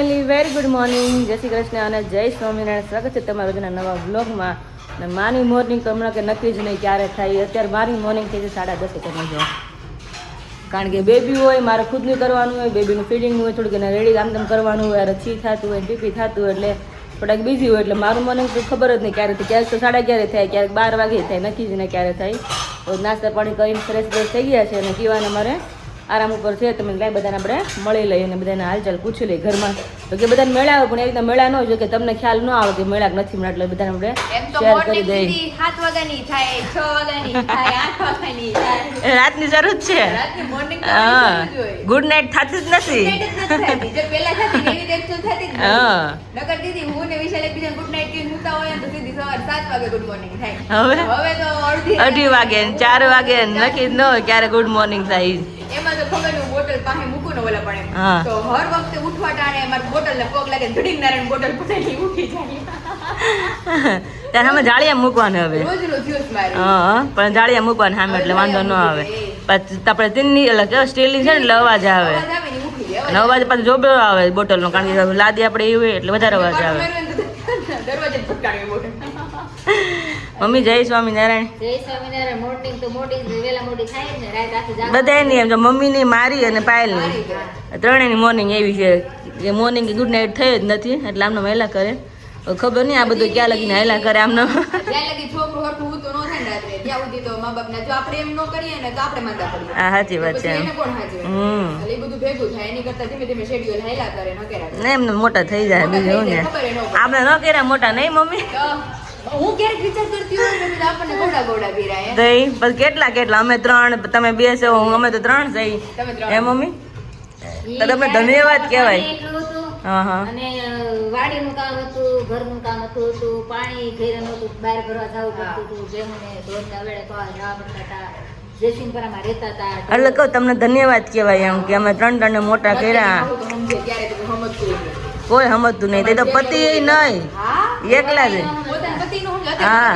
Family, very good morning, જય શ્રી કૃષ્ણ અને જય સ્વામિનારાયણ. સ્વાગત છે તમારા રોજના નવા બ્લોગમાં. અને મારી મોર્નિંગ તો હમણાં કે નક્કી જ નહીં ક્યારે થાય. અત્યારે મારી મોર્નિંગ થઈ છે 10:30 તમે જો, કારણ કે બેબી હોય, મારે ખુદનું કરવાનું હોય, બેબીનું ફીડિંગનું હોય, થોડુંક એને રેડી આમ તેમ કરવાનું હોય, રચી થતું હોય, ટીપી થતું હોય, એટલે થોડાક બીજી હોય. એટલે મારું મોર્નિંગ તો ખબર જ નહીં ક્યારે થાય. ક્યારેક તો 11:30 થાય, ક્યારેક 12 વાગે થાય, નક્કી જ નહીં ક્યારે થાય. તો નાસ્તા પાણી કરીને ફ્રેશ થઈ ગયા છે અને પીવાને મારે આરામ ઉપર છે. તમે લાઈ બધાને આપણે મળી લઈએ અને બધાને હાલચાલ પૂછી લઈએ ઘરમાં. તો કે બધાને મેળા આવે, પણ એ રીતે મેળા ન હોય કે તમને ખ્યાલ ન આવે કે મેળા નથી મળે, એટલે બધાને આપણે શેર કરી દઈએ. 7 વાગ્યાની થાય, 6 વાગ્યાની થાય, 8 વાગ્યાની થાય, રાતની જરૂર છે. રાતની મોર્નિંગ ગુડ નાઇટ થતી જ નથી. જે પહેલા થતી એવી ટેક્ચર થતી જ નથી. નકર દીદી હું ને વિશાલ એકબીજાને ગુડ નાઇટ કહીને સુતા હોય તો સીધી સવારે 7 વાગે ગુડ મોર્નિંગ થાય. હવે તો અઢી વાગે 4 વાગે નક્કી જ ન હોય ક્યારે ગુડ મોર્નિંગ થાય. એમાં તો ખબર નહીં બોટલ પાસે મૂકું ને ઓલા પડે તો હર વખતે ઉઠવા ટાણે મારી બોટલ ને પગ લાગે ધડીક નારાયણ બોટલ પડેલી ઉઠી જાય. ત્યારે અમે જાળિયા મૂકવાનું હવે રોજ રોજ યુઝ મારે. પણ જાળિયા મૂકવાનું સામે એટલે વાંધો ન આવે. પછી આપણે તીનની એટલે સ્ટીલની છે ને એટલે અવાજ આવે અને અવાજ પાછો જોબો આવે બોટલનો, કારણ કે લાદી આપણે એવી હોય એટલે વધારે અવાજ આવે. દરવાજે ફટકારે બોટલ. મમ્મી જય સ્વામિનારાયણ. જય સ્વામિનારાયણ. મોર્નિંગ તો મોડી વેલા મોડી થાય ને, રાત આખી જાગ બધાની એમ તો મમ્મીની, મારી અને પાયલની ત્રણેયની મોર્નિંગ એવી છે કે મોર્નિંગ ગુડ નાઇટ થઈ જ નથી, એટલે આમને વહેલા કરે. ખબર નહીં આ બધું ક્યાં લગીને હેલા કરે આમને. જ્યાં લગી છોકરું હરખું ઊતો ન થાય ને રાત્રે, ત્યાં સુધી તો મા બાપના જો આપણે એમ ન કરીએ ને તો આપણે માંદા પડીએ. હા સાચી વાત છે. એને કોણ હાજર એટલે બધું ભેગું થાય. એની કરતા ધીમે ધીમે શેડ્યુલ હેલા કરે ન કરે ને એમને મોટા થઈ જાય. બીજું ને આપણે ન કર્યા મોટા નહીં મમ્મી. હું ક્યારેક વિચાર કરતી હોય ને આપણને ગોડા ગોડા પીરાય દઈ બસ કેટલા અમે 3, તમે 2 છો, અમે તો 3 જઈ. હે મમ્મી, તો તમને ધન્યવાદ કહેવાય. અને વાડીનું કામ હતું, ઘરનું કામ હતું, પાણી ઘરે નહોતું, બહાર ભરવા જવું પડતું હતું, જેમને ધોરના વેળે જવા પડતા હતા, જેસીનપરામાં રહેતા હતા. એટલે કહું તમને ધન્યવાદ કહેવાય એમ કે અમે 3 ને મોટા કર્યા. કોઈ સમજતું નહીં, તે તો પતિ નહીં, એકલા જ. હા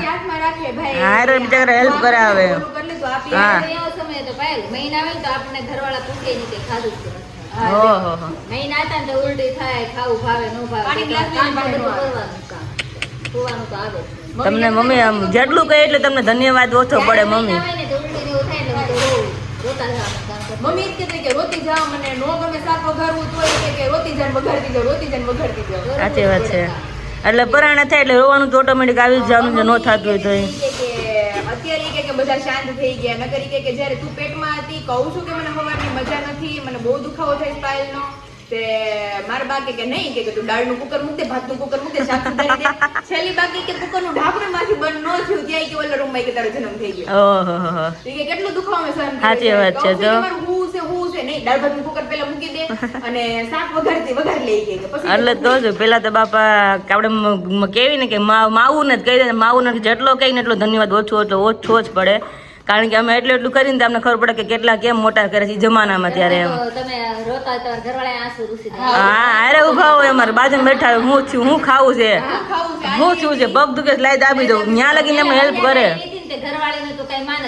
હા, બિચારા હેલ્પ કરાવે. હા મહિના આવે તો આપણને ઘરવાળા પૂછે નહીં કે ખાધું છે. ઓહો, મહિના હતા ને તો ઉલટી થાય, ખાવું ભાવે ન ભાવે, સુવાનું તો આવે. તમને મમ્મી આમ જેટલું કહે એટલે તમને ધન્યવાદ ઓછો પડે મમ્મી. મમ્મી જ કે રોતી જાવ, મને નો ગમે શાક વઘારવું તો કે રોતી જાન વઘારતી જાવ, રોતી જાન વઘારતી જાવ. સાચી વાત છે. એટલે પરાણા થાય એટલે રોવાનું તો ઓટોમેટિક આવી જ જવાનું, ન થતું હોય તો. અત્યારે કે બધા શાંત થઈ ગયા. નકરી કે જ્યારે તું પેટમાં હતી કહું છું કે મને હવાની મજા નથી, મને બહુ દુખાવો થાય સ્પાઇલનો. તે મારા બા કે નહીં કે તું દાળનું કુકર મૂક દે, ભાતનું કુકર મૂક દે, શાક સુધારી દે. છેલ્લી બાકી કે કુકરનું ઢાંકણું માંથી બંધ ન થયું ત્યાં કે ઓલા રૂમમાં કે તારો જન્મ થઈ ગયો. ઓહો, કે કેટલું દુખાવો સહન કર્યો. સાચી વાત છે. તો હું છે નહીં, દાળ ભાતનું કુકર પેલા મૂકી દે અને શાક વઘાર લઈ ગઈ કે પછી. એટલે તો જ પેલા તો બાપા આપણે કેવી ને કે માવું ને કહી દે, માવું ને જેટલો કહીને એટલો ધન્યવાદ ઓછો જ પડે. કારણ કે અમે એટલું કરીને અમને ખબર પડે કે કેટલા કેમ મોટા કરે છે જમાનામાં. ત્યારે એમ હા, અરે ઉભા હોય અમારે બાજુ બેઠા હોય, હું છું, હું ખાવું છે, હું છું છે, પગ દુખે લાઈ દાબી દઉં, ત્યાં લગીને અમને હેલ્પ કરે. ઘરવાળી તો કઈ માને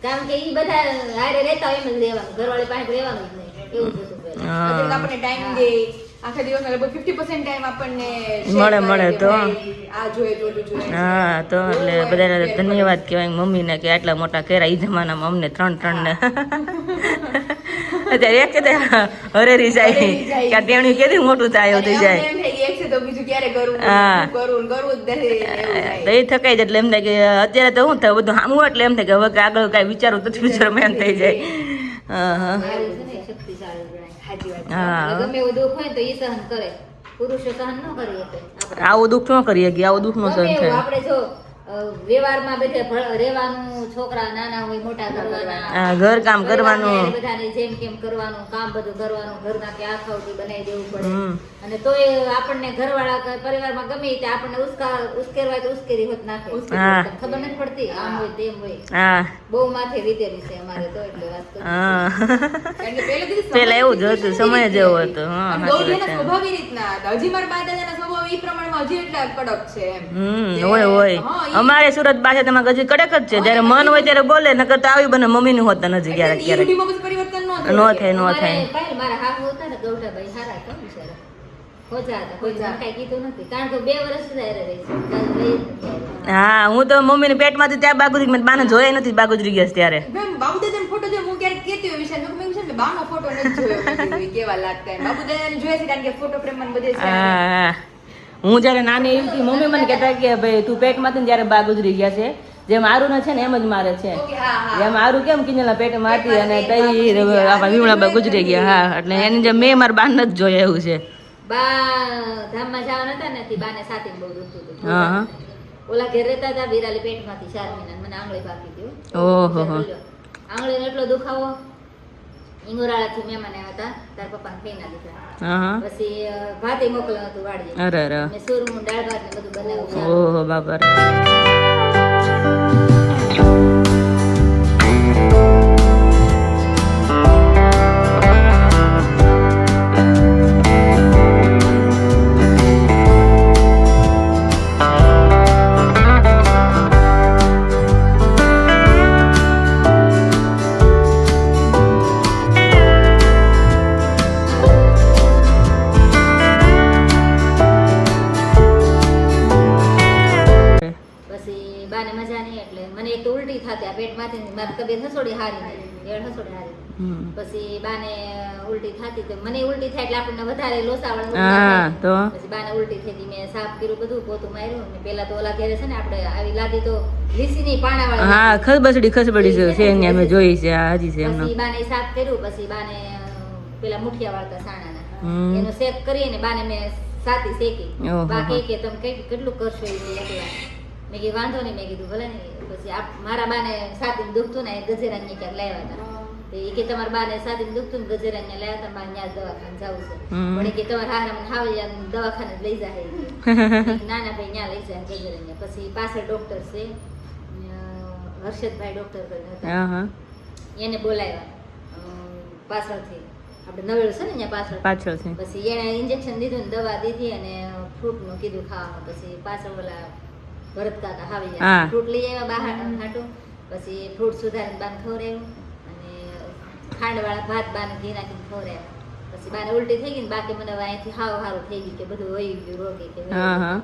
કારણ કે ઈ બધા હારે રહેતા હોય એમ જ રહેવાનું, ઘરવાળી પાસે રહેવાનું જ નહીં, એવું જ હતું. આપણે ટાઈમ દે આખા દિવસમાં લગભગ 50% ટાઈમ આપણને મળે તો આ જોઈએ જોલું જોઈએ. હા, તો એટલે બધાને ધન્યવાદ કહેવાય મમ્મીને કે આટલા મોટા કર્યા ઈ જમાનામાં અમને 3 ને. અત્યારે એક કે હરેરી જાય કે ટેણી કેદી મોટું થાય થઈ જાય. તો એ થકાઈ જાય એટલે એમ થાય કે અત્યારે તો શું થાય બધું સામું, એટલે એમ થાય કે હવે આગળ કઈ વિચારું તો વિચારો એમ થઈ જાય. ગમે એવું દુઃખ હોય તો ઈ સહન કરે, પુરુષો સહન ન કરી શકે. આવું દુઃખ ન કરીએ કે આવું દુઃખ નો સહન થાય. આપણે જો વ્યવહારમાં બધે રહેવાનું, છોકરા નાના હોય મોટા કરવાના, ઘર કામ કરવાનું, બધાને જેમ કેમ કરવાનું, કામ બધું કરવાનું, ઘરના કે આખાવથી બનાવી દેવું પડે. અને તોય આપણને ઘરવાળા પરિવારમાં ગમે તે આપણને ઉશ્કેરવાય તો ઉશ્કેરી હોત નાખે, ખબર નથી પડતી આમ હોય તેમ હોય. બહુ માથે લીધેલી છે અમારે તો, એટલે વાત પેલા એવું જ હતું, સમય જેવો હતો. સ્વભાવ રીતના હજી મારા બા દાદાના સ્વભાવ ઈ પ્રમાણમાં હજી એટલા કડક છે એમ. હોય અમારે સુરત પાસે તમારે હજી કડક જ છે. જયારે મન હોય ત્યારે બોલે, નકર તો આવી બને મમ્મી નું હોતા નથી. ક્યારેક પરિવર્તન ન થાય. મારા હાથ હતા ને ગૌઠાભાઈ હારા તો બિચારા ખોજા હતા કોઈ કઈ કીધું નથી કારણ કે 2 વર્ષ સુધી હારે રહી છે કાલ લઈ જ નથી આવ્યા. હા હું તો મમ્મીને પેટમાંથી ત્યાં બાગુજી મને બાને જોયા નથી બાગુજરી ગયા છે ત્યારે મેમ બાબુ દાદાનો ફોટો જો હું ક્યારેક કહેતી હોય વિશાલ મેં વિશાલ મેં બાનો ફોટો નથી જોયો મેં કીધું, કેવા લાગતા એમ. બાબુ દાદાને જોયા છે કારણ કે ફોટો ફ્રેમ માં બધે છે. હા હું જ્યારે નાની એવી હતી મમ્મી મને કહેતા કે ભાઈ તું પેટમાંથી ને ત્યારે બાગુજરી ગયા છે જેમ આરું છે ને એમ જ મારે છે ઓકે, હા હા જેમ આરું કેમ કિંજલના પેટમાં હતી અને તઈ આપણા વિમળાબા ગુજરી ગયા હા એટલે એની જેમ મેં મારા બાન નથી જોયા એવું છે બા ધામમાં જવાના હતા ને તે બાને સાથે બહુ દુખતું હતું. હા હા ઓલા ઘેર રહેતા હતા વિરાલી પેટમાંથી 4 મહિના મને આંગળી ભાગી ગયો. ઓહો હો. આંગળીનો એટલો દુખાવો ઇંગોરાળાથી મહેમાન આવ્યા હતા તાર પપ્પાને ફેના દીધા. હા હા પછી ભાતે મોકલવાનું હતું વાડીએ અરે અરે મેં સુરમું દાળ ભાત ને બધું બનાવ્યું. ઓહો બાપા પછી બાને મજા નહીં એટલે મને એક તો ઉલટી થતી આ પેટમાંથી ને મારી તબિયત હસોડી હારી નહીં એડ હસોડી હારી. હમ. પછી બાને ઉલટી થતી તો મને ઉલટી થાય એટલે આપણને વધારે લોસાવણ હા તો પછી બાને ઉલટી થઈ ગઈ મેં સાફ કર્યું બધું પોતું માર્યું ને પેલા તો ઓલા ઘરે છે ને આપણે આવી લાદી તો લીસીની પાણાવાળી હા ખસબસડી છે એને અમે જોઈ છે આ હજી છે એમનો પછી બાને સાફ કર્યું પછી બાને પેલા મુઠિયા વાળતા સાણાના હમ. એનો શેક કરીને બાને મેં સાતી શેકી. ઓહો. બા કે તમે કેટલું કરશો એ એકલા. મેં કીધું વાંધો નહીં મેં કીધું ભલે નહીં. પછી મારા બાને સાતી દુખતું ને ગજેરા ક્યાંક લાવ્યા હતા તો એ કે તમારા બાને સાતી દુખતું ને ગજેરા લાવ્યા હતા મારે ત્યાં દવાખાને જવું છે હમ. પણ એ કે તમારા હારામાં હાવ દવાખાને જ લઈ જાય એ કે. નાના ભાઈ ત્યાં લઈ જાય ગજેરા. પછી પાછળ ડોક્ટર છે હર્ષદભાઈ ડોક્ટર કરીને હતા હા હા એને બોલાવ્યા પાછળથી આપણે નવેડું છે ને ત્યાં પાછળ પાછળ છે પછી એને ઇન્જેક્શન દીધું ને દવા દીધી અને ફ્રૂટનું કીધું ખાવાનું. પછી પાછળ ઓલા ભરત કાકા આવી હા. ગયા ફ્રૂટ લઈ આવ્યા બહાર હાટું. પછી ફ્રૂટ સુધારીને બાને ખવડાવ્યું અને ખાંડવાળા ભાત બાને ઘી નાખીને ખવડાવ્યા. પછી બાને ઉલટી થઈ ગઈ ને બાકી મને હવે અહીંથી હાવ હારું થઈ ગયું કે બધું વહી ગયું રોગી કે વહી હા ગયું. હા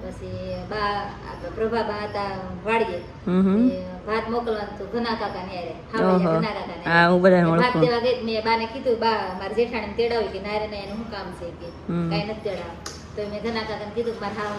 પછી બા આપણે પ્રભાબા હતા વાડીએ હમ હમ. એ ભાત મોકલવાનું તો ઘના કાકા ને આરે ઓહો. ઘના કાકા ને હા હું બધાને ભાત ઓળખું દેવા ગઈ મેં બાને કીધું બા મારી જેઠાણી તેડાવી કે નારે ને એનું શું કામ છે કે હમ. કાંઈ નથી તેડાવ તો મેં ઘના કાકાને કીધું કે મારે હાવ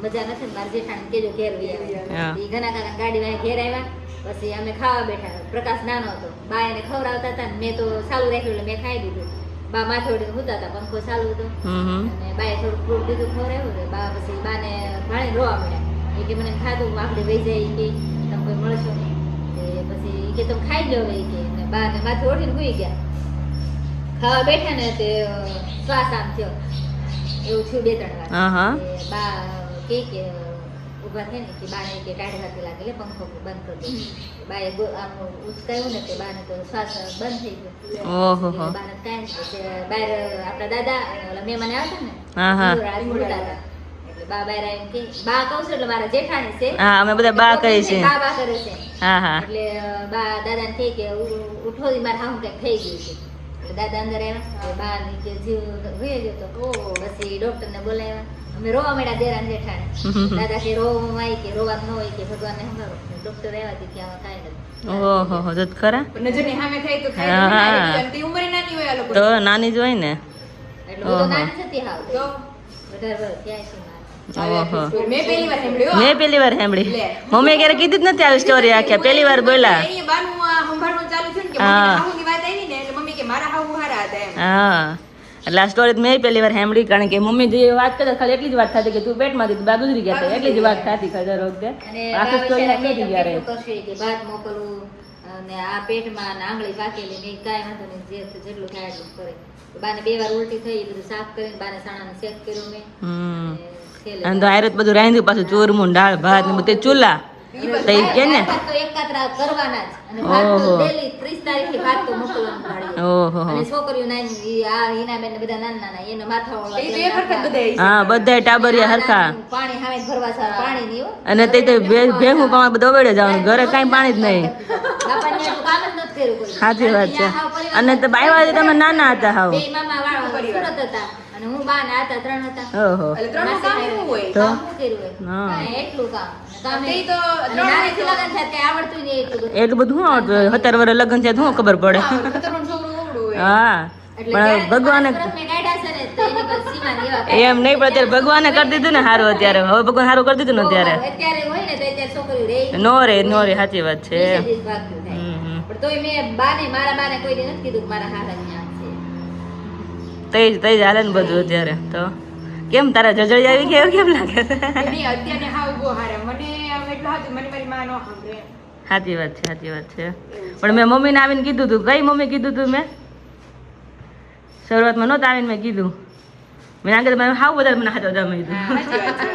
મજા નથી ને મારી જેઠાણી કેજો ઘેર વી હા. આવે એ ઘના કાકા ગાડી વાળા ઘેર આવ્યા. પછી અમે ખાવા બેઠા પ્રકાશ નાનો હતો બા એને ખવડાવતા હતા ને મેં તો ચાલુ રાખ્યું એટલે મેં ખાઈ દીધું. બા માથે ઓઢીને સૂતા હતા પંખો ચાલુ હતો હમ હમ. અને બાએ થોડું ફ્રૂટ દીધું ખવડાવ્યું ને બા પછી બાને ભાણે રોવા મળ્યા એ કે મને ખાધું આપણે વહી જાય ઈ કે તમે કોઈ મળશો નહીં તે પછી ઈ કે તમે ખાઈ લો હવે ઈ કે ને બાને માથે ઓઢીને સૂઈ ગયા. ખાવા બેઠા ને તે શ્વાસ આમ થયો એવું થયું 2-3 વાર. હા હા તે બા કે ઊભા થઈને કે બાને કે ટાઢી હાથી લાગે એટલે પંખો બંધ કરી દો. બાએ આમ ઉચકાયું ને તે બાને તો શ્વાસ બંધ થઈ ગયો. ઓહો હો. બાને કાંઈ નહીં. પછી બહાર આપણા દાદા અને ઓલા મહેમાન આવ્યા હતા ને હા હા રાત બોલતા હતા. એટલે બા બહાર આવીને કે બા કહું છું એટલે મારા જેઠાણી છે હા અમે બધા બા કહીએ છીએ બા બા કરે છે. હા હા એટલે બા દાદાને કહે કે ઉઠો દી મારે હાવું કંઈક થઈ ગયું છે. એટલે દાદા અંદર આવ્યા બા ની કે જીવ વહી ગયો તો પછી ડોક્ટરને બોલાવ્યા. અમે રોવા મળ્યા દેરાન જેઠાણી. દાદા કે રોવામાં આવી કે રોવાનું ન હોય કે ભગવાનને સંભાળો. ડોક્ટર આવ્યા હતી કે આમાં કાંઈ નથી. ઓહો હો જત ખરા નજરની સામે થાય તો થાય હા. તો ના રે. તે ઉંમરે નાની હોય આ લોકો તો નાની જ હોય ને એટલે હું તો ઓહો. નાની જ હતી હાવ. તો 18 વર્ષ થયા છે મારે. ઓહો મેં પહેલી વાર સાંભળ્યું મેં પેલી વાર સાંભળી લે. મમ્મી ક્યારે કીધી જ નથી આવી સ્ટોરી આખી પેલી વાર બોલ્યા એની બાનું આ સંભાળવાનું ચાલુ થયું ને કે હા. મમ્મીને હાહુની વાત આવી ને એટલે મમ્મી કે મારા હાહુ હારા હતા એમ. હા એટલે આ સ્ટોરી મેં પેલી વાર સાંભળી કારણ કે મમ્મી જે વાત કરતા ખાલી એટલી જ વાત થતી કે તું પેટમાંથી બા ગુજરી ગયા હતા એટલી જ વાત થતી ખાલી દર વખતે અને આખી સ્ટોરી બા નથી બિચારા જ્યારે કેટલું કરશે કે ભાત મોકલવું અને આ પેટમાં ને આંગળી પાકેલી ને કાંઈ વાંધો નહીં જેટલું થાય એટલું કરે. તો બાને 2 વાર ઉલટી થઈ એ બધું સાફ કરીને બાને સાણાનો શેક કર્યો મેં હમ અને છેલ્લે અને તો આયરત બધું રાંધ્યું પાછું ચોરમું દાળ ભાત ને બધું ચૂલા તો ઈ કે ને ભાત તો એકાત્રા કરવાના જ અને ભાત તો ઓહો. daily 30 તારીખે ભાત તો મોકલવાનું ભાડીએ. ઓહો અને છોકરીઓ નાની ઈ આ હિનાબેન ને બધા નાના નાના એને માથાવાળા એ તો એક વખત બધાય છે. હા બધાય ટાબરિયા હરખા પાણી હામે ભરવા છે પાણી નહીં હો. અને તે ભેહું પાવા બધું ઓવેડે જવાનું ઘરે કાંઈ પાણી જ નહીં બાપાને એટલું કામ જ નથી કર્યું કોઈ. સાચી વાત છે ત્યાં હાવ પરિવાર અને તો બાયવાથી તમે નાના હતા હાવ બે મામા વાળા સુરત હતા અને હું બા ને હતા 3 હતા. ઓહો એટલે ત્રણનું કામ એવું હોય તો? કામ શું કર્યું હોય? હા. કાંઈ એટલું કામ. કામ તે એ- તો અને ત્રણ નાનેથી તો- લગ્ન થાય કાંઈ આવડતું ય નહીં એટલું બધું. એટલું બધું શું આવડતું હોય? 17 વર્ષ લગ્ન છે તો શું ખબર પડે? ખતરનું છોકરું ઓવડું હોય હા એટલે પણ ત્યારે તો ભગવાને 5 વર્ષ મેં કાઢ્યા છે ને તો એની પર સીમાને એવા કાઢ્યા. એમ નહીં, પણ અત્યારે ભગવાને કરી દીધું ને સારું. અત્યારે હવે ભગવાન સારું કરી દીધું ને અત્યારે. અત્યારે હોય ને તો અત્યારે છોકરીઓ રહે ય નો રે નો રે, સાચી વાત છે. બીજે દિવસ ભાગતું થાય. હમ. પણ તોય મેં મારા બાને કોઈ દી નથી કીધું કે મારા હારા ન્યા છે. તઈ જ હાલે ને બધું અત્યારે. તો કેમ તારા જજળી આવી ગયા એવું કેમ લાગે? એની અત્યારે હાવ બહુ હારા મને આમ એટલું હતું મને મારી માં નો સાંભળે સાચી વાત છે, સાચી વાત છે. પણ મેં મમ્મીને આવીને કીધું હતું. કઈ મમ્મી કીધું હતું મેં? શરૂઆતમાં નહોતા આવીને મેં કીધું. મેં આગળ મને હાવ વધારે મને હાથ વધારે મેં કીધું. સાચી વાત છે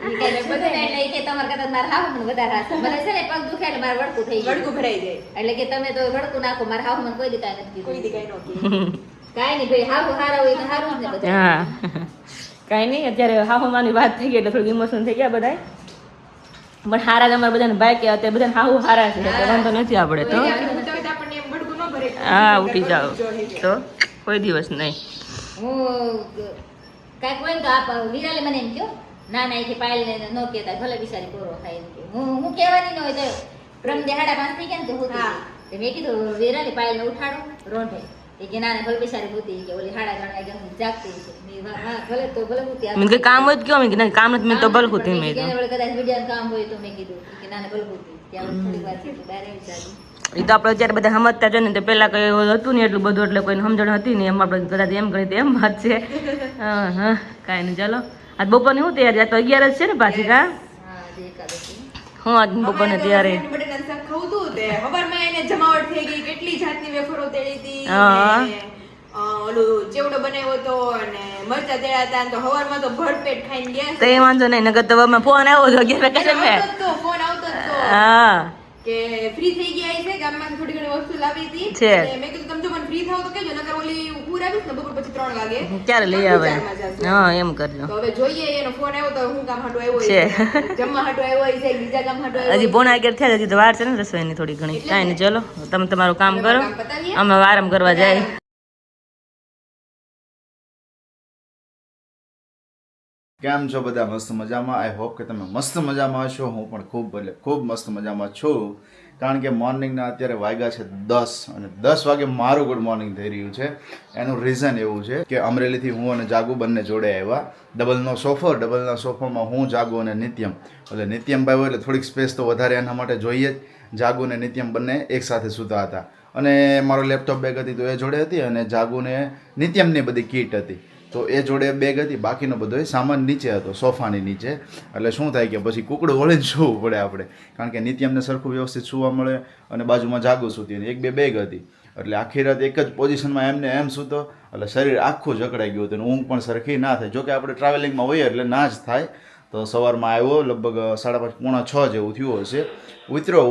ઈ કાંઈ પૂછ્યું ને એટલે ઈ કે તમારા કરતાં મારા હાહુ મને વધારે હાથ છે. મને છે ને પગ દુખે એટલે મારે વળકું થઈ ગયું. વળગું ભરાઈ જાય એટલે કે તમે તો વળકું નાખો મારા હાહુ મને કોઈ દી કાંઈ નથી કોઈ કીધું. દી કઈ નો કે કાંઈ નહીં ભાઈ હાહુ હારા હોય તો હારું જ ને બધું. હા કાંઈ નહીં, અત્યારે હાહુમાની વાત થઈ ગઈ એટલે થોડું ઇમોશન થઈ ગયા બધાય. પણ હારા જ અમારા બધાને ભાઈ કે અત્યારે બધાને હાહુ હારા છે એટલે વાંધો નથી આપણે તો. આપણને એમ વળગું ન ભરે હા ઉઠી જાઓ તો કોઈ દિવસ નહીં. હું કાંઈક હોય ને તો આપ વિરાલે મને એમ કહ્યો ના ના એ કે પાયલને ન કહેતા ભલે બિચારી કોરો ખાય એમ કે હું કહેવાની ન હોય તો પ્રમ દે 5:30 થઈ ગયા ને તો હું હા. મેં કીધું વિરાલે પાયલને ઉઠાડો રોંઢે એ કે ના ના ભલે બિચારી હોતી કે ઓલી 3:30 વાગે હું જાગતી છે મેં હા ભલે તો ભલે હોતી મને કઈ કામ હોય તો કયો? મેં કીધું કામ નથી, મેં તો બલકું હતી મેં તો. કદાચ વિડિયાનું કામ હોય તો મેં કીધું કે ના ના ભલે હોતી ત્યાં થોડી વાર થી બહાર આવી જાગી. એ તો આપણે અત્યારે બધા સમજતા છે ને, તો પેલા કઈ એવું હતું ને એટલું બધું, એટલે કોઈને સમજણ હતી ને, એમ આપણે કદાચ એમ ગણી તો એમ વાત છે. હા હા કાંઈ નહીં, ચાલો. આજ બપોરની શું તૈયારી? આજ તો 11 જ છે ને પાછી. કા હા જે એકાદશી હું આજ બપોરને તૈયારી? બટેટાનું શાક ખાવું હતું તે હવારમાં એને જમાવટ થઈ ગઈ કેટલી જાતની વેફરો તેડી હતી હા. ને, ઓલું ચેવડો બનાવ્યો હતો અને મરચા તેડા હતા તો હવારમાં તો ભરપેટ ખાઈને ગયા તો એ વાંધો નહીં, નગર તો અમે ફોન આવ્યો હતો 11 વાગે મેં. આવતો જ તો ફોન આવતો જ તો હા કે ફ્રી થઈ ગયા છે ગામમાં થોડી ઘણી વસ્તુ લાવી હતી છે. એટલે મેં કીધું તમે જો મને ફ્રી થાવ તો કહેજો નકર ઓલી પૂર આવીશ ને બપોર પછી 3 વાગે ક્યારે લઈ આવે? હા એમ કરજો. તો હવે જોઈએ એનો ફોન આવ્યો તો હું કામ હાટો આવ્યો છે. છે જમવા હાટો આવ્યો છે બીજા કામ હાટો આવ્યો હજી પોણા 11 થયા, હજી તો વાર છે ને રસોઈની થોડી ઘણી. કાંઈ નહીં, ચલો તમે તમારું કામ કરો, કામ પતાવીએ. અમે આરામ કરવા જાય. કેમ છો બધા? મસ્ત મજામાં? આઈ હોપ કે તમે મસ્ત મજામાં હશો. હું પણ ખૂબ મસ્ત મજામાં છું. કારણ કે મોર્નિંગના અત્યારે વાગ્યા છે 10 અને 10 વાગે મારું ગુડ મોર્નિંગ થઈ રહ્યું છે. એનું રીઝન એવું છે કે અમરેલીથી હું અને જાગુ બંને જોડે આવ્યા. ડબલના સોફામાં હું, જાગુ અને નિત્યમ. એટલે નિત્યમભાઈ હોય એટલે થોડીક સ્પેસ તો વધારે એના માટે જોઈએ જ. જાગુ અને નિત્યમ બંને એકસાથે સૂતા હતા અને મારો લેપટોપ બેગ હતી તો એ જોડે હતી અને જાગુને નિત્યમની બધી કીટ હતી તો એ જોડે બેગ હતી. બાકીનો બધો સામાન નીચે હતો, સોફાની નીચે. એટલે શું થાય કે પછી કુકડું વળીને સૂવું પડે આપણે, કારણ કે નિત્યમને સરખું વ્યવસ્થિત સૂવા મળે અને બાજુમાં જાગુ સૂતી અને 1-2 બેગ હતી. એટલે આખી રાત એક જ પોઝિશનમાં એમને એમ સૂતો એટલે શરીર આખું જકડાઈ ગયું હતું અને ઊંઘ પણ સરખી ના થાય. જોકે આપણે ટ્રાવેલિંગમાં હોઈએ એટલે ના જ થાય. તો સવારમાં આવ્યો લગભગ 5:30 પોણા 6 જેવું થયું હશે.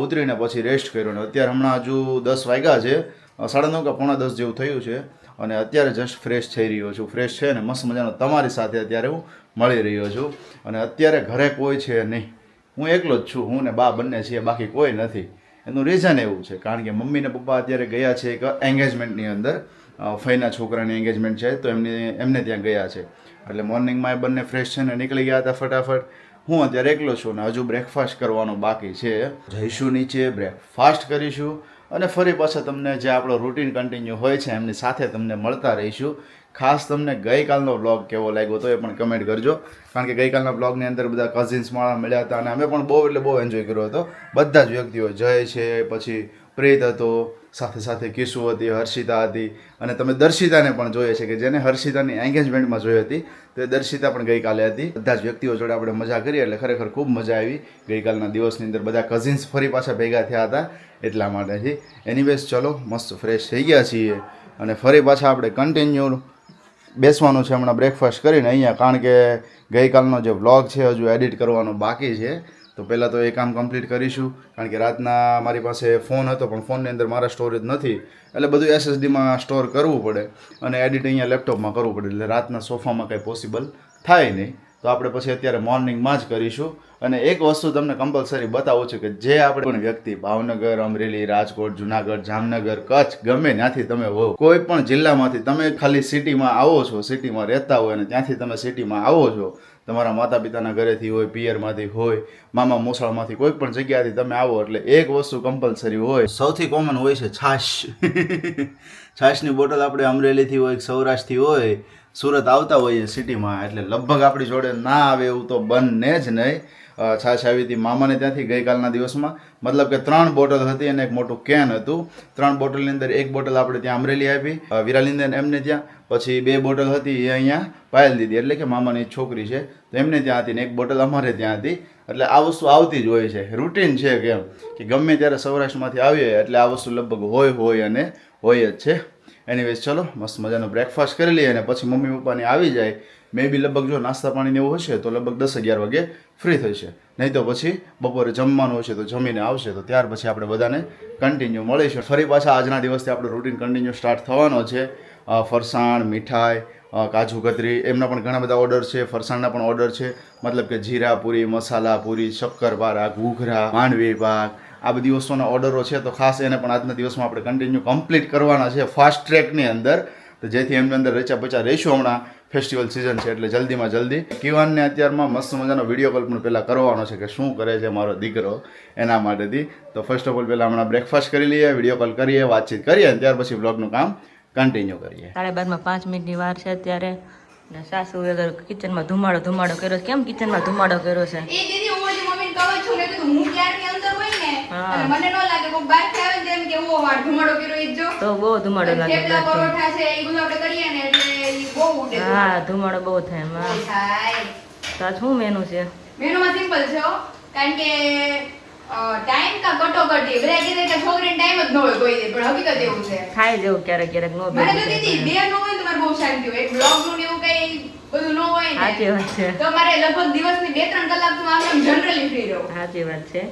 ઉતરીને પછી રેસ્ટ કર્યો ને અત્યારે હમણાં હજુ 10 વાગ્યા છે, 9:30 કે પોણા 10 જેવું થયું છે અને અત્યારે જસ્ટ ફ્રેશ થઈ રહ્યો છું. ફ્રેશ છે ને મસ્ત મજાનો તમારી સાથે અત્યારે હું મળી રહ્યો છું અને અત્યારે ઘરે કોઈ છે નહીં, હું એકલો જ છું. હું ને બા બંને છીએ, બાકી કોઈ નથી. એનું રીઝન એવું છે કારણ કે મમ્મી ને પપ્પા અત્યારે ગયા છે એક એન્ગેજમેન્ટની અંદર, ફઈના છોકરાની એન્ગેજમેન્ટ છે તો એમને ત્યાં ગયા છે. એટલે મોર્નિંગમાં એ બંને ફ્રેશ છે ને નીકળી ગયા હતા ફટાફટ. હું અત્યારે એકલો છું ને હજુ બ્રેકફાસ્ટ કરવાનો બાકી છે. જઈશું નીચે, બ્રેકફાસ્ટ કરીશું અને ફરી પાછા તમને જે આપણો રૂટીન કન્ટિન્યુ હોય છે એમની સાથે તમને મળતા રહીશું. ખાસ તમને ગઈકાલનો વ્લોગ કેવો લાગ્યો તો એ પણ કમેન્ટ કરજો, કારણ કે ગઈકાલના વ્લોગની અંદર બધા કઝિન્સ માળા મળ્યા હતા અને અમે પણ બહુ એન્જોય કર્યો હતો. બધા જ વ્યક્તિઓ, જય છે, પછી પ્રીત હતો, સાથે કિશુ હતી, હર્ષિતા હતી અને તમે દર્શિતાને પણ જોઈએ છે કે જેને હર્ષિતાની એન્ગેજમેન્ટમાં જોઈ હતી તો એ દર્શિતા પણ ગઈકાલે હતી. બધા જ વ્યક્તિઓ જોડે આપણે મજા કરી એટલે ખરેખર ખૂબ મજા આવી. ગઈકાલના દિવસની અંદર બધા કઝિન્સ ફરી પાછા ભેગા થયા હતા એટલા માટેથી. એનીવેઝ ચલો મસ્ત ફ્રેશ થઈ ગયા છીએ અને ફરી પાછા આપણે કન્ટિન્યુ બેસવાનું છે હમણાં બ્રેકફાસ્ટ કરીને અહીંયા, કારણ કે ગઈકાલનો જે વ્લોગ છે હજુ એડિટ કરવાનો બાકી છે. તો પહેલાં તો એ કામ કમ્પ્લીટ કરીશું, કારણ કે રાતના મારી પાસે ફોન હતો પણ ફોનની અંદર મારા સ્ટોરેજ નથી એટલે બધું SSDમાં સ્ટોર કરવું પડે અને એડિટ અહીંયા લેપટોપમાં કરવું પડે એટલે રાતના સોફામાં કંઈ પોસિબલ થાય નહીં. તો આપણે પછી અત્યારે મોર્નિંગમાં જ કરીશું. અને એક વસ્તુ તમને કમ્પલસરી બતાવું છું કે જે આપણે પણ વ્યક્તિ ભાવનગર, અમરેલી, રાજકોટ, જુનાગઢ, જામનગર, કચ્છ ગમે ત્યાંથી તમે હો, કોઈ પણ જિલ્લામાંથી તમે ખાલી સિટીમાં આવો છો, સિટીમાં રહેતા હોય અને ત્યાંથી તમે સિટીમાં આવો છો, તમારા માતા પિતાના ઘરેથી હોય, પિયરમાંથી હોય, મામા મોસાળમાંથી કોઈ પણ જગ્યાથી તમે આવો એટલે એક વસ્તુ કમ્પલસરી હોય, સૌથી કોમન હોય છે છાશ. છાશની બોટલ આપણે અમરેલીથી હોય, સૌરાષ્ટ્રથી હોય, સુરત આવતા હોઈએ સિટીમાં એટલે લગભગ આપણી જોડે ના આવે એવું તો બને જ નહીં. છાશ આવી હતી મામાને ત્યાંથી ગઈકાલના દિવસમાં, મતલબ કે 3 બોટલ હતી અને એક મોટું કેન હતું. 3 બોટલની અંદર એક બોટલ આપણે ત્યાં અમરેલી આપી, વિરાલિંદન એમને ત્યાં, પછી 2 બોટલ હતી એ અહીંયા પાયલ દીધી એટલે કે મામાની છોકરી છે તો એમને ત્યાં હતી ને એક બોટલ અમારે ત્યાં હતી. એટલે આ વસ્તુ આવતી જ હોય છે, રૂટીન છે કેમ કે ગમે ત્યારે સૌરાષ્ટ્રમાંથી આવીએ એટલે આ વસ્તુ લગભગ હોય અને હોય જ છે. એનીવેઝ ચલો મસ્ત મજાનો બ્રેકફાસ્ટ કરી લઈએ અને પછી મમ્મી પપ્પાની આવી જાય. મે બી લગભગ જો નાસ્તા પાણીને એવું હશે તો લગભગ 10-11 વાગે ફ્રી થશે, નહીં તો પછી બપોરે જમવાનું હશે તો જમીને આવશે તો ત્યાર પછી આપણે બધાને કન્ટિન્યુ મળીશું. ફરી પાછા આજના દિવસથી આપણો રૂટીન કન્ટિન્યુ સ્ટાર્ટ થવાનો છે. ફરસાણ, મીઠાઈ, કાજુ કતરી એમના પણ ઘણા બધા ઓર્ડર છે. ફરસાણના પણ ઓર્ડર છે, મતલબ કે જીરા પૂરી, મસાલા પૂરી, શક્કરપારા, ઘૂઘરા, માંડવી પાક, આ બધી વસ્તુના ઓર્ડરો છે તો ખાસ એને પણ આજના દિવસમાં આપણે કન્ટિન્યુ કમ્પ્લીટ કરવાના છે ફાસ્ટ ટ્રેકની અંદર, તો જેથી એમની અંદર રચા પચા રહીશું. હમણાં ફેસ્ટિવલ સિઝન છે એટલે જલ્દીમાં જલ્દી કિવાનને અત્યારમાં મસ્ત મજાનો વિડીયો કોલ પણ પહેલાં કરવાનો છે કે શું કરે છે મારો દીકરો એના માટેથી. તો ફર્સ્ટ ઓફ ઓલ પહેલાં હમણાં બ્રેકફાસ્ટ કરી લઈએ, વિડીયો કોલ કરીએ, વાતચીત કરીએ અને ત્યાર પછી બ્લોગનું કામ કન્ટિન્યુ કરીએ. 12:30 5 મિનિટની વાર છે અત્યારે ને સાસુ વગર કિચનમાં ધુમાડો કર્યો છે. કેમ કિચનમાં ધુમાડો કર્યો છે? એ દીદી હું હજી મમ્મીને કહું છું ને કે હું ક્યારની અંદર હોય ને હા. અને મને ન લાગે કોઈ બહાર આવે ને તેમ કે ઓ વાર ધુમાડો કર્યો ઈ જો તો બહુ ધુમાડો લાગે થેપલા બહારથી. પરોઠા છે એ બધું આપણે કરીએ ને એટલે ઈ બહુ ઉડે હા ધુમાડો બહુ થાય એમાં. થાય. તો આ શું મેનુ છે? મેનુમાં સિમ્પલ છે હો, કારણ કે ટાઈમ કા કટોકટી બધા કહે કે છોકરીને ટાઈમ જ ન હોય કોઈ દે, પણ હકીકત એવું છે. થાય જેવું ક્યારેક નો મને તો દીદી બે ન હોય તો મારે બહુ શાંતિ હોય. એક બ્લોગ નું ને એવું કઈ બધું ન હોય સાચી ને વાત છે, તો મારે લગભગ દિવસની 2-3 કલાક તો આમ જનરલી ફ્રી રહું. સાચી વાત છે.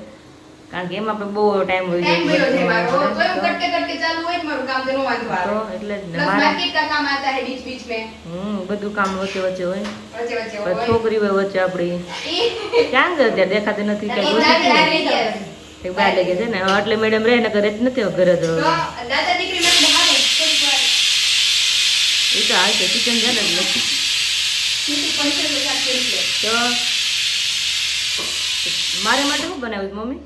કારણ કે એમાં આપણે બહુ ટાઈમ હોય ટાઈમ મળ્યો છે મારો તો એવું તો કટકે ચાલુ હોય ને મારું કામ તો નો વાંધો આવે. એટલે જ ને પ્લસ મારા માર્કેટ કા કામ આતા હે बीच बीच में, બધું કામ વચ્ચે વચ્ચે હોય. વચ્ચે વચ્ચે પછી હોય. છોકરી હોય વચ્ચે આપણી ક્યાં ગયો ત્યાં દેખાતી નથી કઈ દાદા ઓછી ગયા. એક બાર લાગે છે ને હવે એટલે મેડમ રહે ને ઘરે જ નથી હવે ઘરે તો તો દાદા દીકરી મેં બહાર થોડીક વાર એ તો હાલ છે કિચન છે ને એટલે સીધી પંચર વખત કરી લે. તો મારે માટે શું બનાવ્યું છે મમ્મી?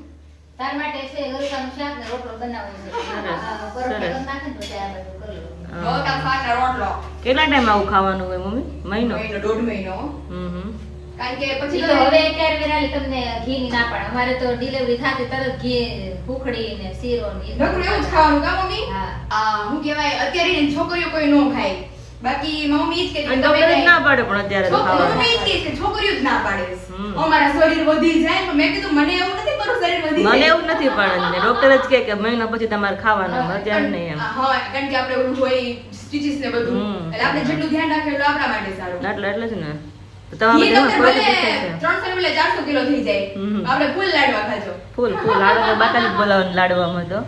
તાર માટે છે ગરુડાનું શાક ને રોટલો બનાવે છે. સરસ, પરોઠા સરસ. કરી નાખે ને પછી આ બધું કરી લો. રોટા ખાના રોટલો. કેટલા ટાઈમ આવું ખાવાનું હોય મમ્મી? મહિનો? મહિનો 1.5 મહિનો. હમ કારણ કે ઈ પછી તો હવે અત્યારે વેરાલી તમને ઘી ની ના પાડે. અમારે તો ડિલિવરી થાતી તરત ઘી, ભૂખડી ને શીરો ને એ નકરું એવું જ ખાવાનું કા મમ્મી? હા. હું કહેવાય અત્યારે ની છોકરીઓ કોઈ નો ખાય. બાકી મમ્મી ઈ જ કહે અને કે ડોક્ટર જ તમે ના પાડે પણ અત્યારે તો ખાવાનું. મમ્મી ઈ જ કહે કે છોકરીઓ જ ના પાડે છે. હમ. અમારા શરીર વધી જાય પણ મેં કીધું મને એવું નથી મારું શરીર વધી મને જાય. એવું નથી પણ ડોક્ટર જ કહે કે મહિના પછી તમારે ખાવાનું અત્યારે નહીં એમ. હા કારણ કે આપણે ઓલું હોય સ્ટીચીસ ને બધું હમ. એટલે આપણે જેટલું ધ્યાન રાખીએ એટલું આપણા માટે સારું. એટલે જ ને તો તમારે ઈ બધું તમને પ્રોટીન ભલે દેખાય છે 300 ને 400 કિલો થઈ જાય. હમ. આપણે ફૂલ લાડવા ખાજો. ફૂલ લાડવા તો બાકાને જ બોલાવવાનું લાડવામાં તો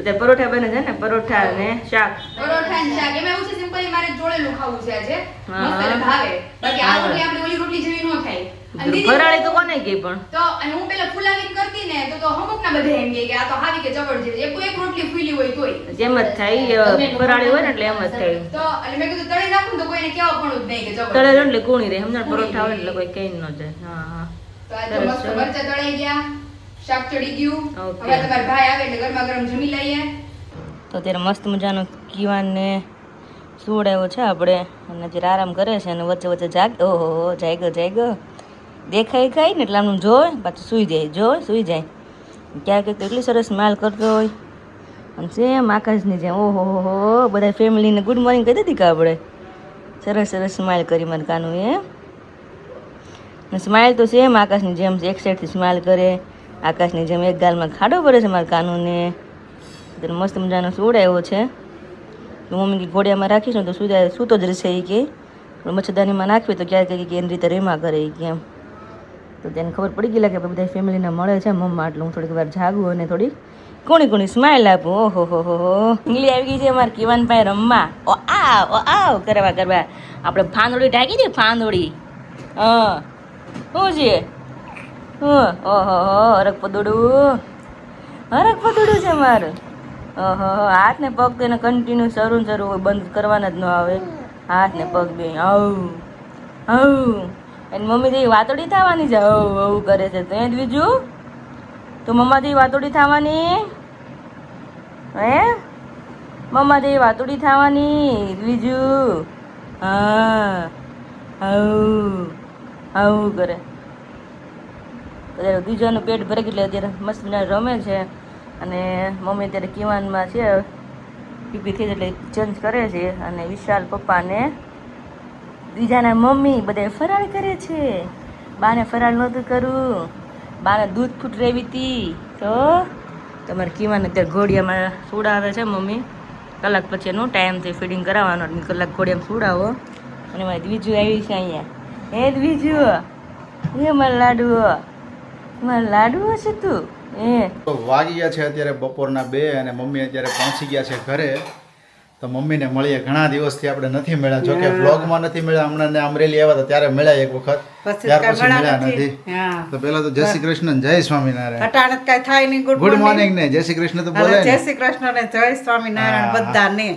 ત્યાં પરોઠા બને છે ને, પરોઠા ને શાક. પરોઠા અને શાક એમાં એવું છે સિમ્પલી મારે જોડેલું ખાવું છે આજે. હા. મસ્ત એટલે ભાવે. બાકી આ ભાવે. રોટલી આપણે ઓલી રોટલી જેવી ન થાય. અને દીદી ફરાળી તો કોને ગઈ પણ તો અને હું પેલા ફુલાવીને કરતી ને તો અમુકના બધા એમ કહે કે આ તો હાવી કે જવડ જેવી એક રોટલી ફૂલી હોય તોય. જેમ જ થાય ફરાળી હોય ને એટલે એમ જ થાય. તો અને મેં કીધું તળી નાખું ને તો કોઈને કહેવા પણ જ નહીં કે જવડ. તળે એટલે કુણી રહે સમજણ, પરોઠા હોય એટલે કોઈ કઈ ન જાય. હા હા તો આજે સરસ, મસ્ત સરસ. મરચાં તળાઈ ગયા, શાક ચડી ગયું. ઓકે. હવે તમારા ભાઈ આવે એટલે ગરમા ગરમ જમી લઈએ. તો અત્યારે મસ્ત મજાનો કિવાનને સુવડાવ્યો છે આપણે અને અત્યારે આરામ કરે છે અને વચ્ચે વચ્ચે ઓહો જાગ્યો દેખાય ખાય ને એટલે આમ જોય પાછું સુઈ જાય ક્યારેક તો એટલી સરસ સ્માઇલ કરતો હોય અને સેમ આકાશની જેમ ઓહો બધા ફેમિલીને ગુડ મોર્નિંગ કહી દીધી કે આપણે સરસ સ્માઇલ કરી મારે કાનું એ સ્માઇલ તો સેમ આકાશની જેમ એક સાઈડથી સ્માઇલ કરે આકાશની જેમ એક ગાલમાં ખાડો પડે છે મારા કાનુને. ત્યારે મસ્ત મજાનો સુવડાવ્યો છે તો મમ્મી કે ઘોડિયામાં રાખીશ ને તો સૂતો જ રહેશે એ કે મચ્છરદાનીમાં નાખવી તો ક્યારેક કે એની રીતે રેમા કરે એ કેમ. તો તેને ખબર પડી ગયેલા કે બધા ફેમિલીને મળે છે મમ્મા એટલે હું થોડીક વાર જાગું અને થોડી કોણી સ્માઇલ આપું. ઓહો ઇંગલી આવી ગઈ છે અમારે કિવાન ભાઈ રમવા. ઓ આવ કરવા આપણે ફાંદોડી ઢાંકી દે ફાંદોડી હા શું છે ઓહો હરક પદુડું છે મારું ઓહો હાથ ને પગ તો એને કન્ટિન્યુ શરૂ ને શરૂ બંધ કરવાના જ ન આવે હાથ ને પગ બે હવ એની મમ્મીથી વાતોડી થવાની છે હવ કરે છે તો જ બીજું તો મમ્માથી વાતોડી થવાની હે મમ્માથી વાતોડી થવાની બીજું હા આવું કરે અત્યારે બીજાનું પેટ ભરાઈ ગયું એટલે અત્યારે મસ્ત મજા રમે છે અને મમ્મી અત્યારે કિવાનમાં છે પીપી થઈ એટલે ચેન્જ કરે છે અને વિશાલ પપ્પાને બીજાના મમ્મી બધા ફરાળ કરે છે બાને ફરાળ નહોતું કરવું બાને દૂધ ફૂટ રેવી હતી તો તમારે કિવાન અત્યારે ઘોડિયામાં સુડાવે છે મમ્મી કલાક પછી એનું ટાઈમથી ફીડિંગ કરાવવાનો કલાક ઘોડિયામાં સુડાવો અને મારી દ્વિજુ આવી છે અહીંયા હે દ્વિજુ એ મારા લાડુ છે તું તો વાગી ગયા છે અત્યારે બપોરના 2 અને મમ્મી અત્યારે પહોંચી ગયા છે ઘરે તો મમ્મીને મળીએ ઘણા દિવસથી આપણે નથી મળ્યા જો કે વ્લોગમાં નથી મળ્યા હમણાં ને અમરેલી આવ્યા હતા ત્યારે મળ્યા એક વખત ત્યાર પછી મળ્યા નથી તો પેલા તો જય શ્રી કૃષ્ણ જય સ્વામિનારાયણ અટાણત કઈ થાય નહીં. ગુડ મોર્નિંગ ને જય શ્રી કૃષ્ણ તો બોલે જય શ્રી કૃષ્ણ ને જય સ્વામિનારાયણ બધાને.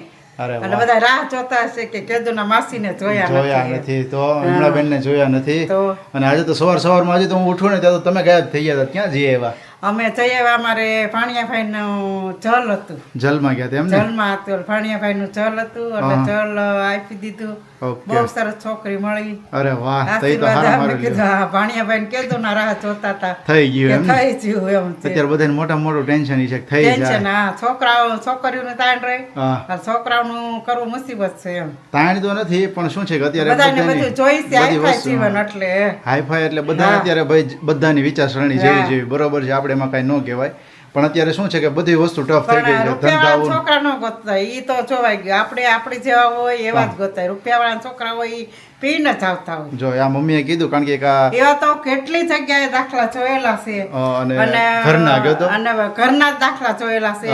અરે અને બધા રાહ જોતા હશે કે કેદુના માસીને જોયા નથી તો હમણાં બેનને જોયા નથી તો અને આજે તો સવારમાં આજે તો હું ઉઠું ને ત્યાં તો તમે ગાયબ થઈ ગયા હતા ક્યાં જઈએ એવા અમે જઈ આવ્યા. અમારે ભાણિયાભાઈ નું જલ હતું, જલમાં ગયા હતા એમ ને જલમાં હતું. ભાણિયાભાઈ નું જલ હતું એટલે જલ આપી દીધું. બહુ સરસ છોકરી મળી. અરે વાહ તો આશીર્વાદ અમે કીધું ભાણિયાભાઈ ને કેદું ના રાહ જોતા હતા થઈ ગયું એમ થઈ ગયું એમ છે. અત્યારે બધાને મોટું ટેન્શન છે થઈ ટેન્શન જાય હા છોકરીઓને તાણ રહે હા છોકરાઓનું કરવું મુસીબત છે એમ. તાણ તો નથી પણ શું છે કે અત્યારે બધાને બધું જોઈ છે હાઈફાઈ જીવન એટલે હાઈફાઈ એટલે બધા અત્યારે ભાઈ બધાની વિચારસરણી જેવી બરોબર છે આપણે એમાં કઈ ન કહેવાય પણ અત્યારે શું છે કે બધી વસ્તુ ટફ થઈ ગઈ છે ધંધાઓ છોકરા નો ગોતાય ઈ તો જોવાઈ ગયું. આપણે જેવા હોય એવા જ ગોતાય. રૂપિયાવાળા છોકરા હોય ઈ પીને જ આવતા હોય. જો આ મમ્મીએ કીધું કારણ કે એક આ એવા તો કેટલી જગ્યાએ દાખલા જોયેલા છે અને ઘરના ગયો તો અને ઘરના જ દાખલા જોયેલા છે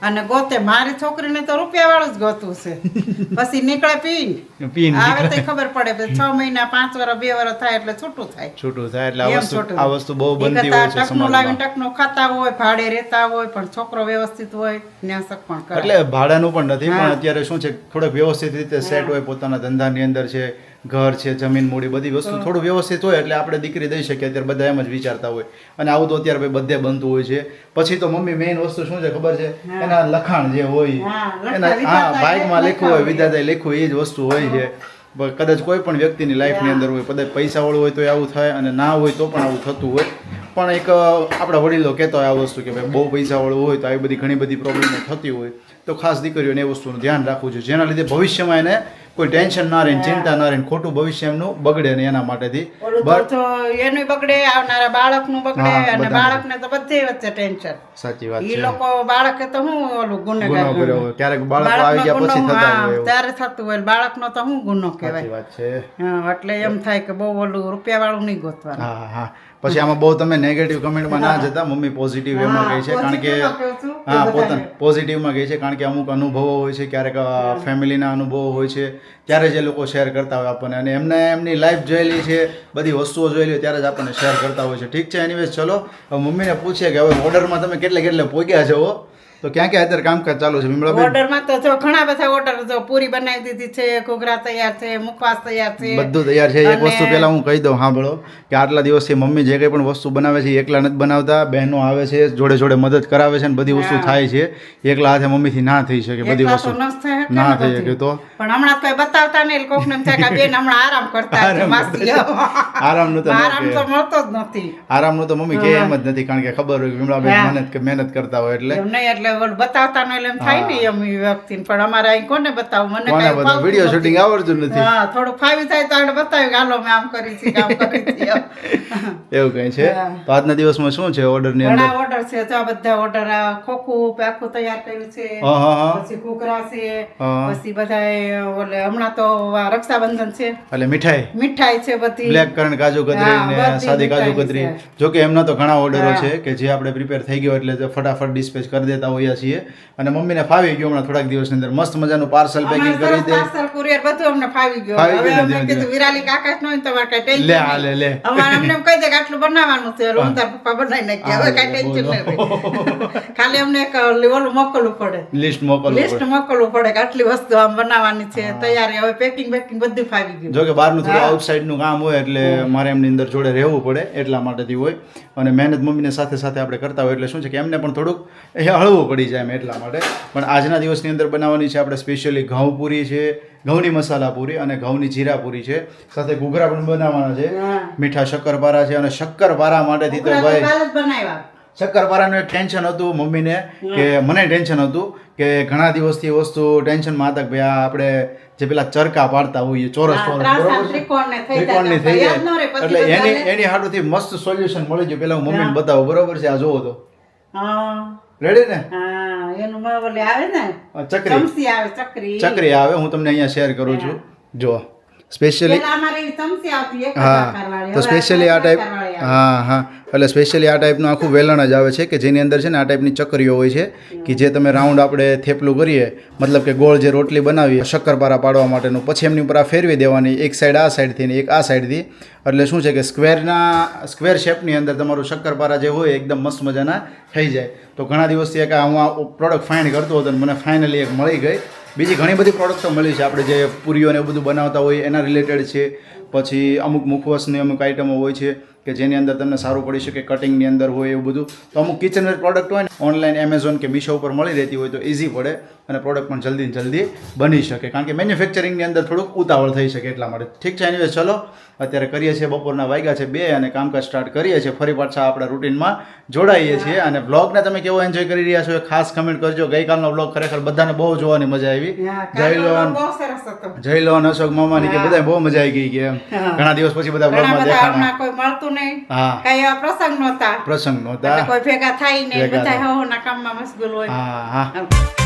અને ગોતે મારી છોકરીને તો રૂપિયા વાળું જ ગોતું છે પછી નીકળે પીન આવે તો ખબર પડે 6 મહિના 5 વર્ષ 2 વર્ષ થાય એટલે છૂટું થાય એટલે આ વસ્તુ બહુ બનતી હોય છે ટકનું લાવીને ટકનું ખાતા હોય ભાડે રહેતા હોય પણ છોકરો વ્યવસ્થિત હોય ન્યાસક પણ કરે. એટલે ભાડાનું પણ નથી પણ અત્યારે શું છે થોડુંક વ્યવસ્થિત રીતે સેટ હોય પોતાના ધંધાની અંદર છે ઘર છે જમીન મૂડી બધી વસ્તુ થોડું વ્યવસ્થિત હોય એટલે આપણે દીકરી દઈ શકીએ. અત્યારે બધા એમ જ વિચારતા હોય અને આવું તો અત્યારે બધે બનતું હોય છે. પછી તો મમ્મી મેઇન વસ્તુ શું છે ખબર છે એના લખાણ જે હોય એના બાઇકમાં લખ્યું હોય વિધાતાએ લખ્યું એ જ વસ્તુ હોય છે. કદાચ કોઈ પણ વ્યક્તિની લાઈફની અંદર હોય કદાચ પૈસાવાળું હોય તો આવું થાય અને ના હોય તો પણ આવું થતું હોય. પણ એક આપણા વડીલો કહેતા હોય આ વસ્તુ કે ભાઈ બહુ પૈસાવાળું હોય તો આવી બધી ઘણી બધી પ્રોબ્લેમો થતી હોય તો ખાસ દીકરીઓને એ વસ્તુનું ધ્યાન રાખવું જોઈએ જેના લીધે ભવિષ્યમાં એને કોઈ ટેન્શન ના રહે ચિંતા ના રહે ખોટું ભવિષ્ય એમનું બગડે ને એના માટેથી એનું બગડે આવનારા બાળકનું બગડે અને બાળકને તો બધે વચ્ચે ટેન્શન. સાચી વાત ઈ લોકો બાળકે તો હું ઓલું ગુનેગાર કર્યો હોય ક્યારેક બાળકો આવી ગયા પછી થતા હોય ત્યારે થતું હોય બાળકનો તો હું ગુનો કહેવાય. વાત છે એટલે એમ થાય કે બહુ ઓલું રૂપિયા વાળું નહીં ગોતવાનું. હા હા પછી આમાં બહુ તમે નેગેટિવ કમેન્ટમાં ના જતા મમ્મી પોઝિટિવ એમાં કહે છે કારણ કે હા પોતાના પોઝિટિવમાં કહે છે કારણ કે અમુક અનુભવો હોય છે ક્યારેક ફેમિલીના અનુભવો હોય છે ત્યારે જે લોકો શેર કરતા હોય આપણને અને એમને એમની લાઈફ જોયેલી છે બધી વસ્તુઓ જોયેલી હોય ત્યારે જ આપણને શેર કરતા હોય છે. ઠીક છે એનીવેઝ ચલો હવે મમ્મીને પૂછીએ કે હવે ઓર્ડરમાં તમે કેટલે પહોંચ્યા છો તો ક્યાં ક્યાં અત્યારે કામકાજ ચાલુ છે વિમળાબેન? ઓર્ડરમાં તો જો ઘણા બધા ઓર્ડર જો પૂરી બનાવી દીધી છે, ઘૂઘરા તૈયાર છે, મુખવાસ તૈયાર છે, બધું તૈયાર છે. એક વસ્તુ પહેલા હું કહી દઉં સાંભળો કે આટલા દિવસથી મમ્મી જે કંઈ પણ વસ્તુ બનાવે છે એકલા નથી બનાવતા, બહેનો આવે છે જોડે જોડે મદદ કરાવે છે અને બધી વસ્તુ થાય છે. એકલા હાથે મમ્મીથી ના થઈ શકે બધી વસ્તુ ના થઈ શકે તો પણ હમણાં કોઈ બતાવતા નહીં કોક ને બેન હમણાં આરામ કરતા આરામનું તો આરામ તો મળતો જ નથી. આરામનું તો મમ્મી કે એમ જ નથી કારણ કે ખબર હોય કે વિમળાબેન મહેનત કરતા હોય એટલે નહીં એટલે બતાવતા નો એટલે એમ થાય ને એમ વ્યક્તિ પણ અમારે અહીં કોને બતાવું મને કઈ વિડીયો શૂટિંગ આવડતું નથી. હા થોડું ફાવી થાય તો આપણે બતાવ્યું કે હાલો મેં આમ કરી છે કામ કરી છે એવું કઈ છે. તો આજના દિવસમાં શું છે ઓર્ડર ની અંદર? ઘણા ઓર્ડર છે તો બધા ઓર્ડર ખોખું આખું તૈયાર કર્યું છે, પછી ઘૂઘરા છે, પછી બધા ઓલે હમણાં તો રક્ષાબંધન છે એટલે મીઠાઈ છે બધી બ્લેક કરન્ટ કાજુ કતરી ને સાદી કાજુ કતરી. જો કે એમના તો ઘણા ઓર્ડરો છે કે જે આપણે પ્રિપેર થઈ ગયો એટલે ફટાફટ ડિસ્પેચ કરી દેતા હોઈએ છીએ અને મમ્મીને ફાવી ગયું હમણાં થોડાક દિવસની અંદર મસ્ત મજાનું પાર્સલ પેકિંગ કરી દે પાર્સલ કુરિયર બધું અમને ફાવી ગયું ફાવી હવે ગયું અમે ને, કીધું વિરાલી કાકા નો તમારે કઈ ટેન્શન લે હાલે લે અમારે અમને એમ કહી દે કે આટલું બનાવવાનું છે હું તાર પપ્પા બનાવી નાખી હવે કઈ ટેન્શન નહીં ખાલી અમને એક ઓલું મોકલવું પડે લિસ્ટ મોકલવું લિસ્ટ મોકલવું પડે કે આટલી વસ્તુ આમ બનાવવાની છે તૈયારી હવે પેકિંગ બધું ફાવી ગયું જો કે બહારનું થોડું આઉટસાઇડ નું કામ હોય એટલે મારે એમની અંદર જોડે રહેવું પડે એટલા માટેથી હોય અને મહેનત મમ્મીને સાથે સાથે આપણે કરતા હોય એટલે શું છે કે એમને પણ થોડુંક એ હળવું પડી જાય એમ એટલા માટે પણ આજના દિવસની અંદર બનાવવાની છે આપણે સ્પેશિયલી ઘઉં પૂરી છે ઘઉંની મસાલા પૂરી અને ઘઉંની જીરા પૂરી છે સાથે ઘૂઘરા પણ બનાવવાના છે મીઠા શક્કરપારા છે અને શક્કરપારા માટેથી તો ભાઈ કાલ જ બનાવ્યા શક્કરપારાનું એક ટેન્શન હતું મમ્મીને કે મને ટેન્શન હતું કે ઘણા દિવસથી એ વસ્તુ ટેન્શનમાં હતા કે ભાઈ આ આપણે જે પેલા ચરકા પાડતા હોઈએ ચોરસ ચોરસ બરોબર છે? ત્રિકોણની થઈ જાય એટલે એની હાટુથી મસ્ત સોલ્યુશન મળી ગયું પેલા હું મમ્મીને બતાવું બરોબર છે આ જોવો તો રેડી ને એનું ઓલે આવે ને ચકરી ચમચી આવે ચકરી આવે હું તમને અહીંયા શેર કરું છું જો સ્પેશિયલી પેલા અમારે એવી ચમચી આવતી એક હા આકારવાળી. તો હવે સ્પેશિયલી આ ટાઈપ આકારવાળી આવે. હા હા એટલે સ્પેશિયલી આ ટાઈપનું આખું વેલણ જ આવે છે કે જેની અંદર છે ને આ ટાઈપની ચકરીઓ હોય છે કે જે તમે રાઉન્ડ આપણે થેપલું કરીએ મતલબ કે ગોળ જે રોટલી બનાવીએ શક્કરપારા પાડવા માટેનું પછી એમની ઉપર આ ફેરવી દેવાની એક સાઈડ આ સાઈડથી ને એક આ સાઈડથી એટલે શું છે કે સ્ક્વેર શેપની અંદર તમારું શક્કરપારા જે હોય એકદમ મસ્ત મજાના થઈ જાય તો ઘણા દિવસથી એક હું આ પ્રોડક્ટ ફાઇન્ડ કરતો હતો અને મને ફાઇનલી એક મળી ગઈ બીજી ઘણી બધી પ્રોડક્ટો મળી છે આપણે જે પૂરીઓ ને એવું બધું બનાવતા હોય એના રિલેટેડ છે પછી અમુક મુખવાસની અમુક આઈટમો હોય છે કે જેની અંદર તમને સારું પડી શકે કટિંગની અંદર હોય એવું બધું તો અમુક કિચનવેર પ્રોડક્ટ હોય ને ઓનલાઈન એમેઝોન કે મીશો ઉપર મળી રહેતી હોય તો ઇઝી પડે અને પ્રોડક્ટ પણ જલ્દી ને જલ્દી બની શકે કારણ કે મેન્યુફેક્ચરિંગની અંદર થોડુંક ઉતાવળ થઈ શકે એટલા માટે ઠીક છે એનીવે ચલો અત્યારે કરીએ છીએ બપોરના વાગ્યા છે 2 અને કામકાજ સ્ટાર્ટ કરીએ છીએ ફરી પાછા આપણા રૂટીનમાં જોડાઈએ છીએ અને વ્લોગને તમે કેવો એન્જોય કરી રહ્યા છો એ ખાસ કમેન્ટ કરજો ગઈકાલનો વ્લોગ ખરેખર બધાને બહુ જોવાની મજા આવી હા, જયલોન બહુ સરસ હતો. જયલોન અશોક મામાની કે બધા બહુ મજા આવી ગઈ કે એમ ઘણા દિવસ પછી બધા ઘણા વ્લોગમાં બધા દેખાણા હમણાં કોઈ મળતું નહીં હા કઈ એવા પ્રસંગ નહોતા પ્રસંગ એટલે નહોતા કોઈ ભેગા થાય નહીં ભેગા બધા થાય. હવના કામમાં મશગુલ હોય હા હા હા.